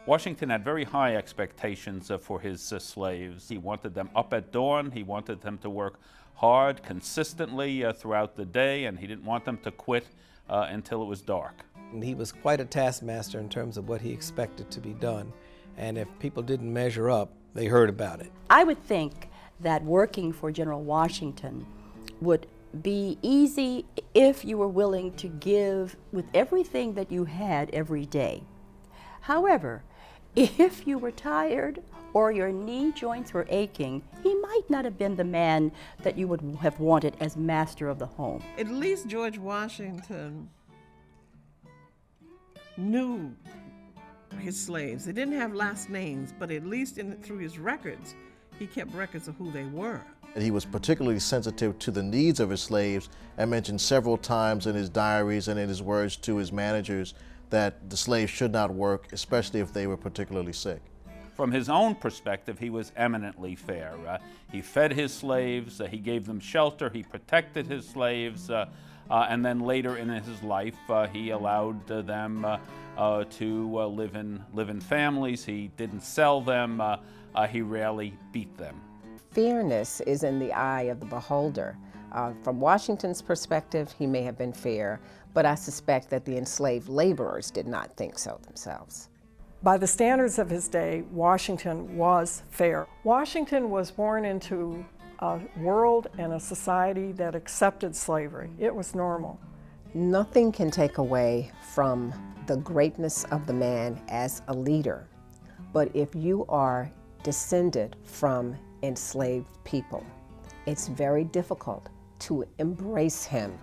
Washington had very high expectations for his slaves. He wanted them up at dawn. He wanted them to work hard, consistently throughout the day, and he didn't want them to quit until it was dark. And he was quite a taskmaster in terms of what he expected to be done. And if people didn't measure up, they heard about it. I would think that working for General Washington would be easy if you were willing to give with everything that you had every day. However, if you were tired or your knee joints were aching, he might not have been the man that you would have wanted as master of the home. At least George Washington knew his slaves. They didn't have last names, but at least through his records, he kept records of who they were. He was particularly sensitive to the needs of his slaves and mentioned several times in his diaries and in his words to his managers that the slaves should not work, especially if they were particularly sick. From his own perspective, he was eminently fair. He fed his slaves, he gave them shelter, he protected his slaves, and then later in his life, he allowed them to live in families. He didn't sell them. He rarely beat them. Fairness is in the eye of the beholder. From Washington's perspective, he may have been fair, but I suspect that the enslaved laborers did not think so themselves. By the standards of his day, Washington was fair. Washington was born into a world and a society that accepted slavery. It was normal. Nothing can take away from the greatness of the man as a leader, but if you are descended from enslaved people, it's very difficult to embrace him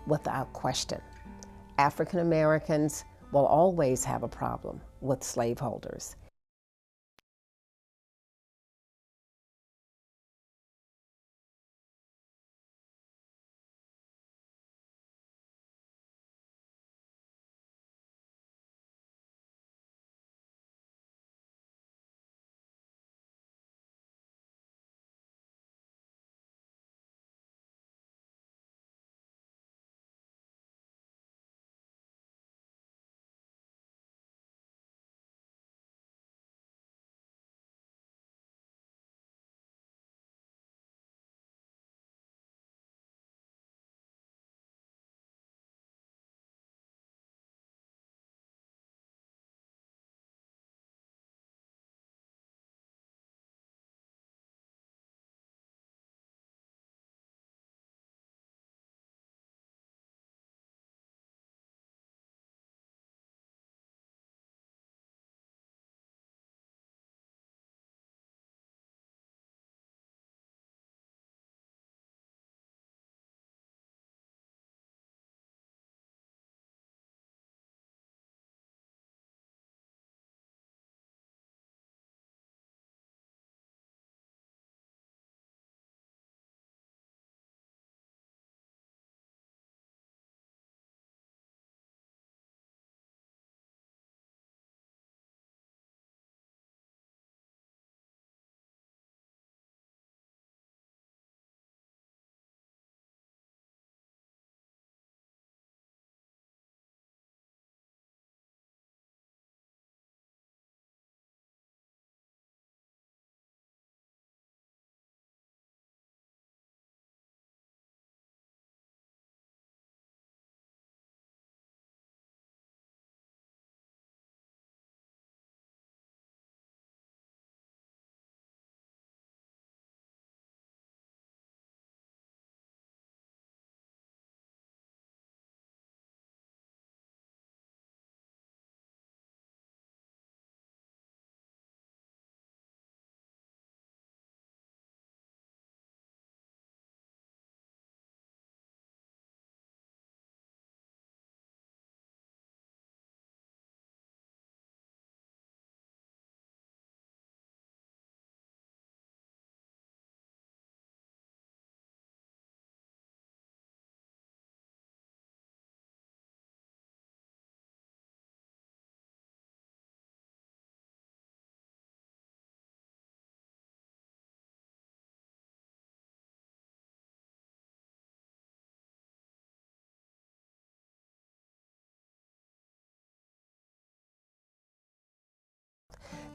without question. African Americans will always have a problem with slaveholders.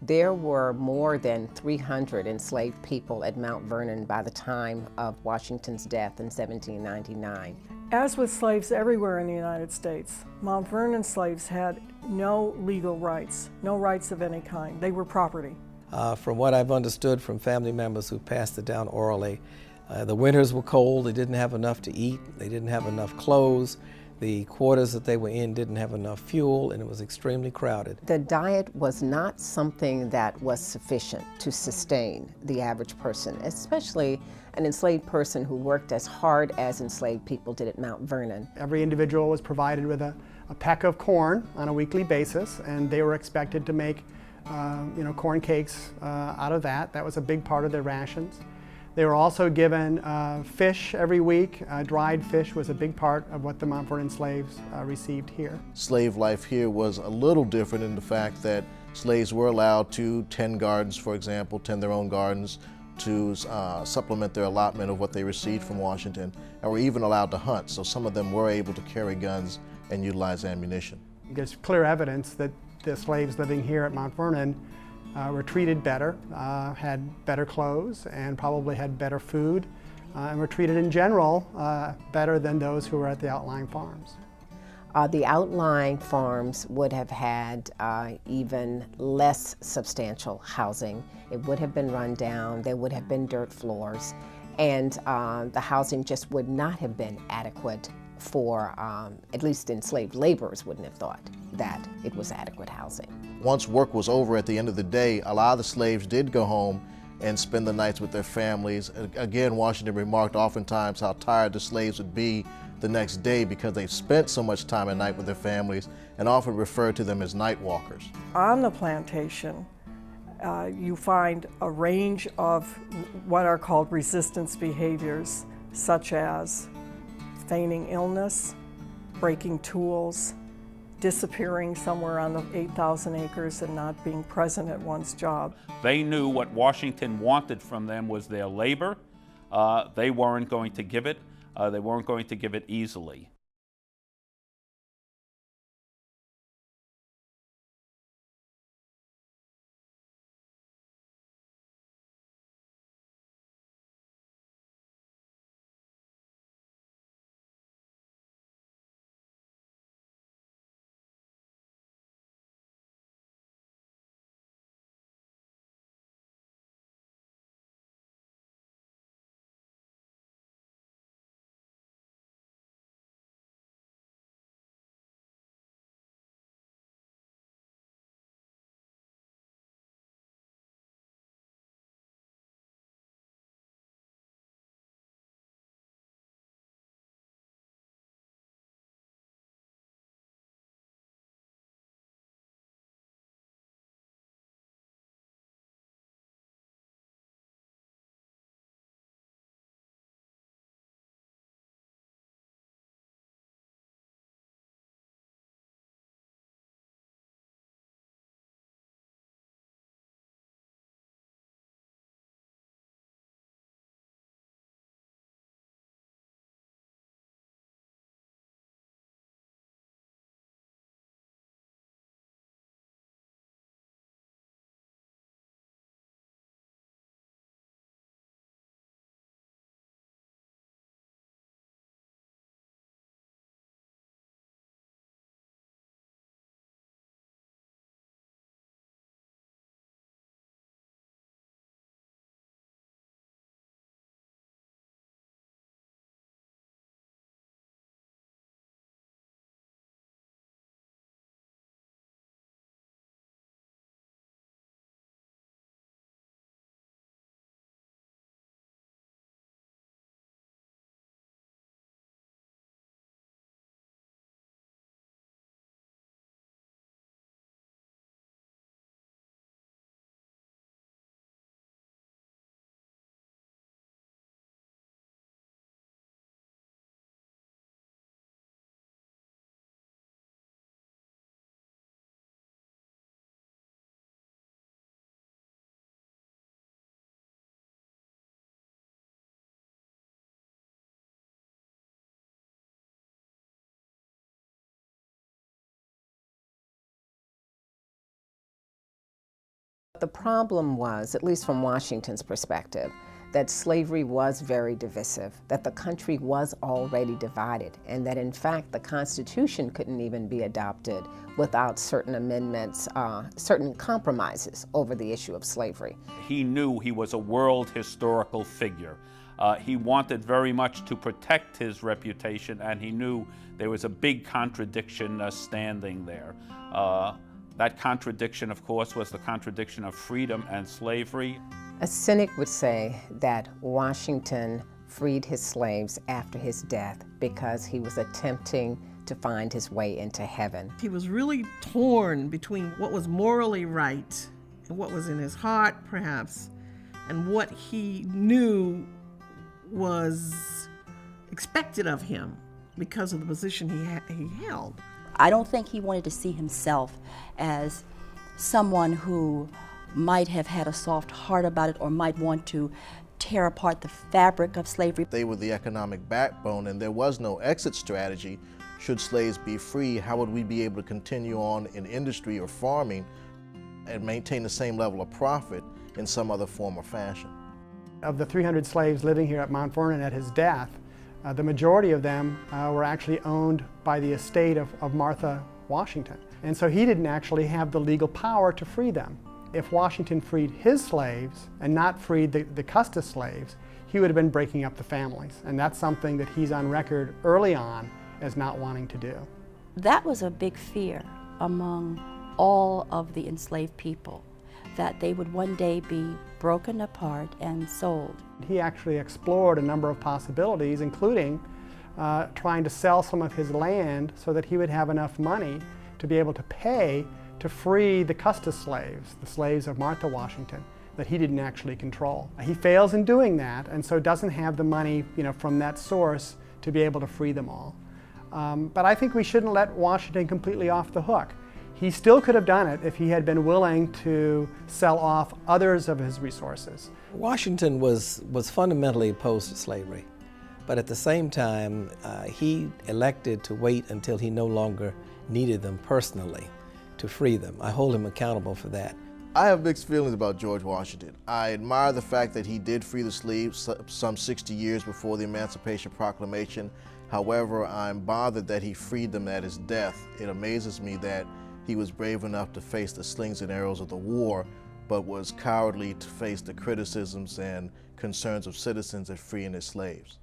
There were more than 300 enslaved people at Mount Vernon by the time of Washington's death in 1799. As with slaves everywhere in the United States, Mount Vernon slaves had no legal rights, no rights of any kind. They were property. From what I've understood from family members who passed it down orally, the winters were cold, they didn't have enough to eat, they didn't have enough clothes, the quarters that they were in didn't have enough fuel, and it was extremely crowded. The diet was not something that was sufficient to sustain the average person, especially an enslaved person who worked as hard as enslaved people did at Mount Vernon. Every individual was provided with a peck of corn on a weekly basis, and they were expected to make corn cakes out of that. That was a big part of their rations. They were also given fish every week. Dried fish was a big part of what the Mount Vernon slaves received here. Slave life here was a little different in the fact that slaves were allowed to tend gardens, for example, tend their own gardens to supplement their allotment of what they received from Washington, and were even allowed to hunt. So some of them were able to carry guns and utilize ammunition. There's clear evidence that the slaves living here at Mount Vernon were treated better, had better clothes, and probably had better food, and were treated in general better than those who were at the outlying farms. The outlying farms would have had even less substantial housing. It would have been run down, there would have been dirt floors, and the housing just would not have been adequate for, at least enslaved laborers wouldn't have thought that it was adequate housing. Once work was over at the end of the day, a lot of the slaves did go home and spend the nights with their families. Again, Washington remarked oftentimes how tired the slaves would be the next day because they spent so much time at night with their families, and often referred to them as night walkers. On the plantation, you find a range of what are called resistance behaviors, such as feigning illness, breaking tools, disappearing somewhere on the 8,000 acres and not being present at one's job. They knew what Washington wanted from them was their labor. They weren't going to give it. They weren't going to give it easily. The problem was, at least from Washington's perspective, that slavery was very divisive, that the country was already divided, and that in fact the Constitution couldn't even be adopted without certain amendments, certain compromises over the issue of slavery. He knew he was a world historical figure. He wanted very much to protect his reputation, and he knew there was a big contradiction standing there. That contradiction, of course, was the contradiction of freedom and slavery. A cynic would say that Washington freed his slaves after his death because he was attempting to find his way into heaven. He was really torn between what was morally right and what was in his heart, perhaps, and what he knew was expected of him because of the position he held. I don't think he wanted to see himself as someone who might have had a soft heart about it or might want to tear apart the fabric of slavery. They were the economic backbone, and there was no exit strategy. Should slaves be free, how would we be able to continue on in industry or farming and maintain the same level of profit in some other form or fashion? Of the 300 slaves living here at Mount Vernon at his death, the majority of them were actually owned by the estate of Martha Washington. And so he didn't actually have the legal power to free them. If Washington freed his slaves and not freed the Custis slaves, he would have been breaking up the families. And that's something that he's on record early on as not wanting to do. That was a big fear among all of the enslaved people, that they would one day be broken apart and sold. He actually explored a number of possibilities, including trying to sell some of his land so that he would have enough money to be able to pay to free the Custis slaves, the slaves of Martha Washington, that he didn't actually control. He fails in doing that, and so doesn't have the money, from that source to be able to free them all. But I think we shouldn't let Washington completely off the hook. He still could have done it if he had been willing to sell off others of his resources. Washington was fundamentally opposed to slavery, but at the same time, he elected to wait until he no longer needed them personally to free them. I hold him accountable for that. I have mixed feelings about George Washington. I admire the fact that he did free the slaves some 60 years before the Emancipation Proclamation. However, I'm bothered that he freed them at his death. It amazes me that he was brave enough to face the slings and arrows of the war, but was cowardly to face the criticisms and concerns of citizens at freeing his slaves.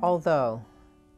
Although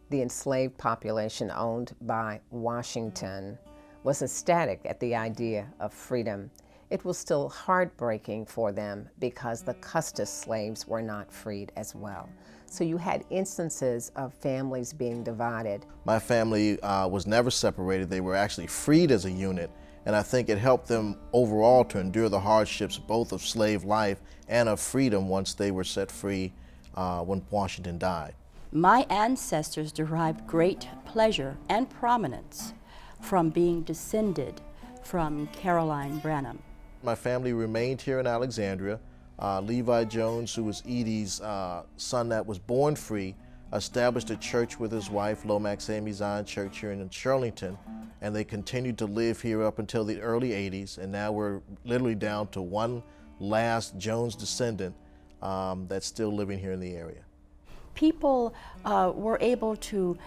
the enslaved population owned by Washington was ecstatic at the idea of freedom, it was still heartbreaking for them because the Custis slaves were not freed as well. So you had instances of families being divided. My family was never separated. They were actually freed as a unit, and I think it helped them overall to endure the hardships both of slave life and of freedom once they were set free when Washington died. My ancestors derived great pleasure and prominence from being descended from Caroline Branham. My family remained here in Alexandria. Levi Jones, who was Edie's son that was born free, established a church with his wife, Lomax Amy Zion Church here in Shirlington, and they continued to live here up until the early 80s, and now we're literally down to one last Jones descendant that's still living here in the area. People were able to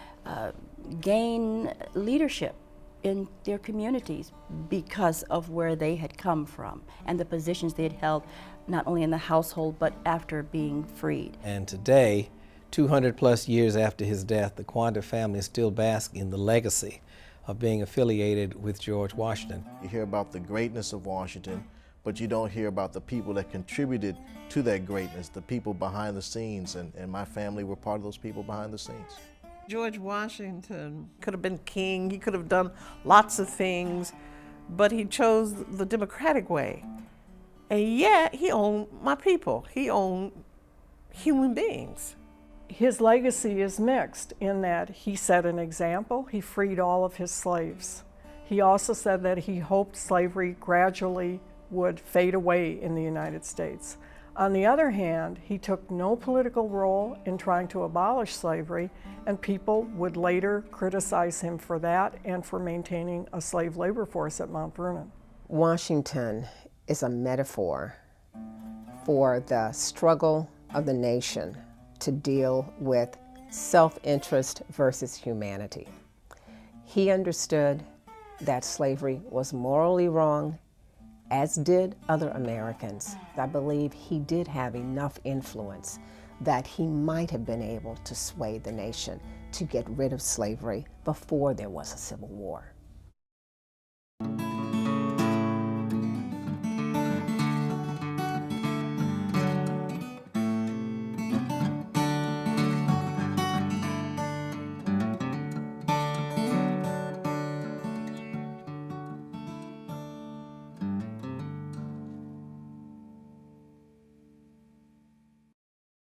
gain leadership in their communities because of where they had come from and the positions they had held, not only in the household, but after being freed. And today, 200 plus years after his death, the Quandt family still basks in the legacy of being affiliated with George Washington. You hear about the greatness of Washington, but you don't hear about the people that contributed to that greatness, the people behind the scenes, and my family were part of those people behind the scenes. George Washington could have been king, he could have done lots of things, but he chose the democratic way. And yet, he owned my people. He owned human beings. His legacy is mixed in that he set an example. He freed all of his slaves. He also said that he hoped slavery gradually would fade away in the United States. On the other hand, he took no political role in trying to abolish slavery, and people would later criticize him for that and for maintaining a slave labor force at Mount Vernon. Washington is a metaphor for the struggle of the nation to deal with self-interest versus humanity. He understood that slavery was morally wrong, as did other Americans. I believe he did have enough influence that he might have been able to sway the nation to get rid of slavery before there was a civil war.